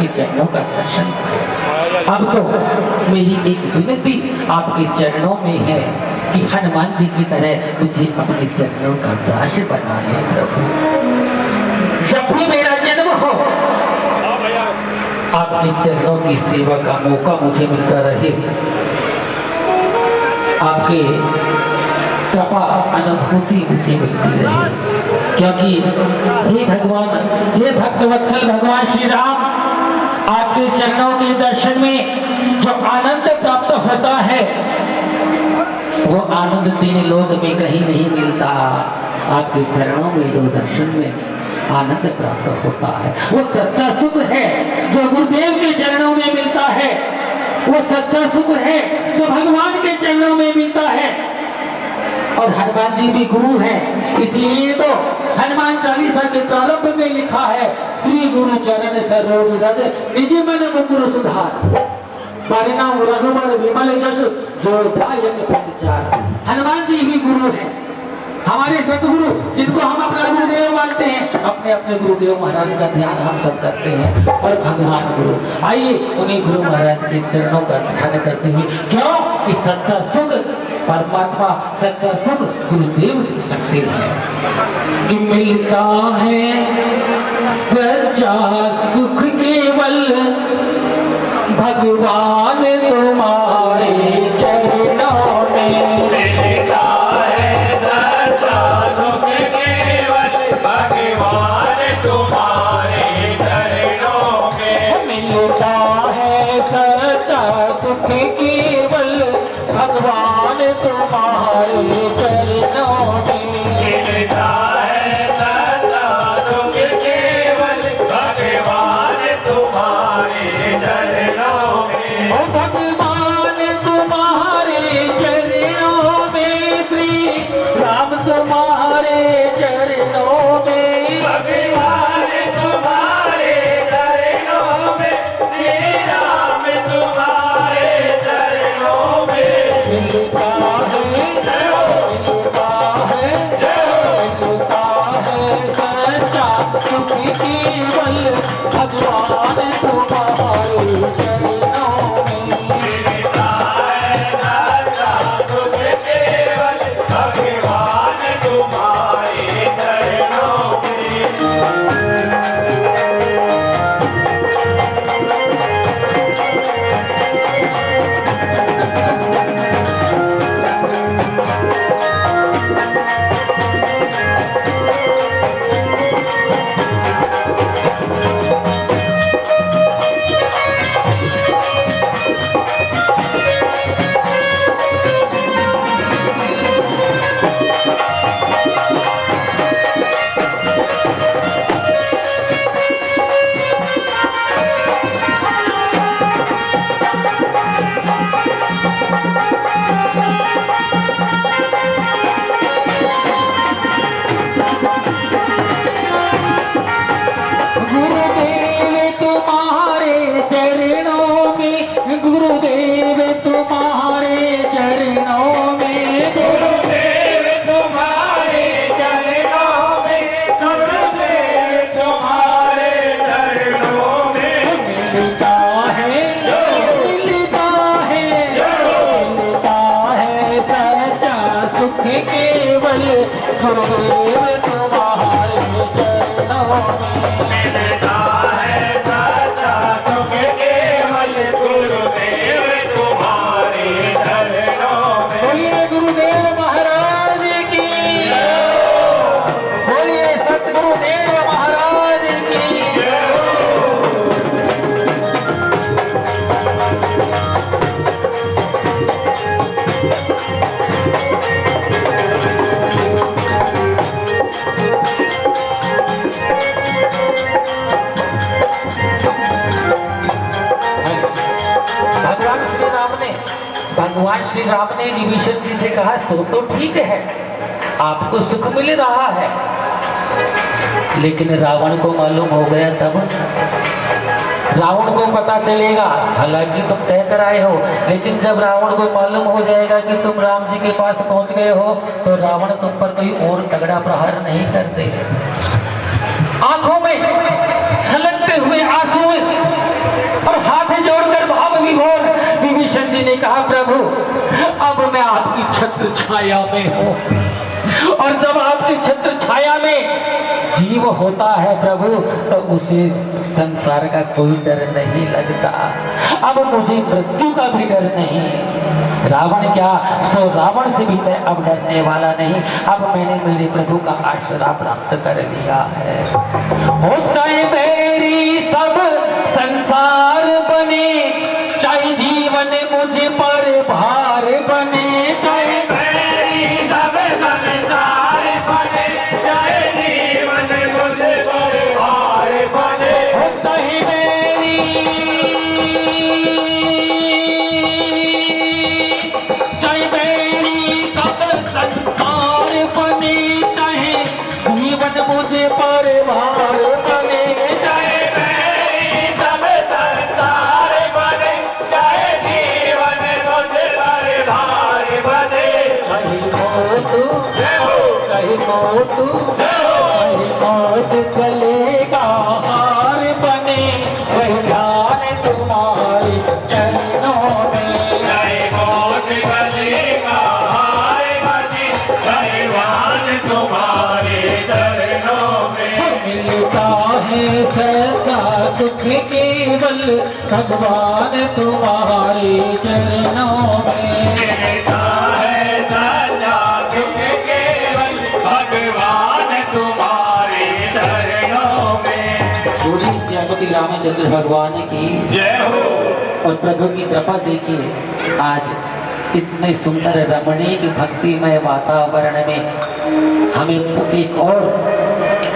आपके चरणों का दर्शन पाए। अब तो मेरी एक विनती आपके चरणों में है कि हनुमान जी की तरह मुझे अपने चरणों का दास बना ले प्रभु। जब भी मेरा जन्म हो आपके चरणों की सेवा का मौका मुझे मिलता रहे। आपके कृपा अनुभूति मुझे मिलती रहे, क्योंकि हे भगवान, हे भक्तवत्सल भगवान श्री राम, आपके चरणों के दर्शन में जो आनंद प्राप्त होता है वो आनंद तीन लोक में कहीं नहीं मिलता। आपके चरणों में दो दर्शन में आनंद प्राप्त होता है। वो सच्चा सुख है जो गुरुदेव के चरणों में मिलता है। वो सच्चा सुख है जो भगवान के चरणों में मिलता है। और हनुमान जी भी गुरु हैं, इसलिए तो हनुमान चालीसा के प्रारंभ में लिखा है, श्री गुरु चरण सरोज रज निज मन मुकुर सुधार, परिणाम रघुबर विमल जस जो दायक प्रचार। हनुमान जी भी गुरु हैं, हमारे सतगुरु, जिनको हम अपना गुरुदेव मानते हैं। अपने अपने गुरुदेव महाराज का ध्यान हम सब करते हैं और भगवान गुरु। आइए उन्हीं गुरु महाराज के चरणों का ध्यान करते हुए, क्यों कि सच्चा सुख परमात्मा, सच्चा सुख गुरुदेव दे सकते हैं। कि मिलता है सच्चा सुख केवल भगवान तुम्हारे चरणों में। मिलता है सच्चा सुख केवल भगवान तुम्हारे चरणों में। मिलता है सच्चा सुख केवल भगवान तुम्हारे चरणों में। मिलता है सच्चा सुख केवल भगवान तुम्हारे चरणों में। ओ भगवान तुम्हारे चरणों में, श्री राम तुम्हारे चरणों में। भगवान तुम्हारे चरणों में, श्री राम तुम्हारे चरणों में। मिलता है, मिलता है, मिलता है सच्चा सुख केवल भगवान तुम्हारे चरणों में। मिलता है सच्चा सुख केवल भगवान तुम्हारे चरणों में। गुरुदेव तुम्हारे चरणों में, गुरुदेव तुम्हारे चरणों में। गुरुदेव तुम्हारे चरणों में, गुरुदेव तुम्हारे चरणों में। मिलता है, मिलता है, मिलता है सच्चा सुख केवल गुरुदेव तुम्हारे चरणों में। मिलता है सच्चा सुख केवल गुरुदेव तुम्हारे चरणों में। बोलिए गुरुदेव महाराज की, बोलिए सतगुरुदेव महाराज की। भगवान श्री राम ने विभीषण जी से कहा, सो तो ठीक है, आपको सुख मिल रहा है, लेकिन रावण को मालूम हो गया तब। रावण को पता चलेगा, हालांकि तुम कह कर आए हो, लेकिन जब रावण को मालूम हो जाएगा कि तुम राम जी के पास पहुंच गए हो, तो रावण तुम पर कोई और तगड़ा प्रहार नहीं करते। आंखों में छलकते हुए आंसू छाया में हो, और जब आपकी छत्र छाया में जीव होता है प्रभु, तो उसे संसार का कोई डर नहीं लगता। अब मुझे मृत्यु का भी डर नहीं। रावण क्या, तो रावण से भी मैं अब डरने वाला नहीं। अब मैंने मेरे प्रभु का आश्रय प्राप्त कर लिया है। हो चाहे मेरी सब संसार बने, चाहे जीवन मुझे पर भार बने, चाहे मेरी सब संसार बने, चाहे जीवन मुझे पर भार बने। हो चाहे मेरी, चाहे मेरी सब संसार बने, चाहे जीवन मुझे पर भार बने, चाहे मेरी सब संसार बने, चाहे जीवन मुझे पर भार बने। चाहे मौत, जय हो, चाहे मौत, जय हो, चाहे मौत गले का हार बने, वही ध्यान तुम्हारे चरणों में। चाहे मौत गले का हार बने, चाहे वान तुम्हारे चरणों में। मिलता है सदा सुख केवल भगवान तुम्हारे चरणों में। मिलता है सदा दुख केवल भगवान तुम्हारे चरणों में। बोली श्रीमती रामचंद्र भगवान की जय हो। और प्रभु की कृपा देखिए, आज इतने सुंदर रमणीक भक्तिमय वातावरण में हमें एक और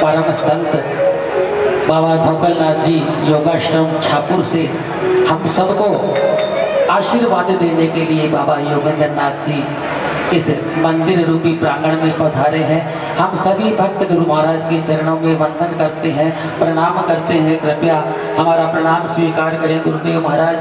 परम संत बाबा धोकलनाथ जी योगाश्रम छापुर से हम सबको आशीर्वाद देने के लिए बाबा योगेंद्र नाथ जी इस मंदिर रूपी प्रांगण में पधारे हैं। हम सभी भक्त गुरु महाराज के चरणों में वंदन करते हैं, प्रणाम करते हैं। कृपया हमारा प्रणाम स्वीकार करें गुरुदेव महाराज।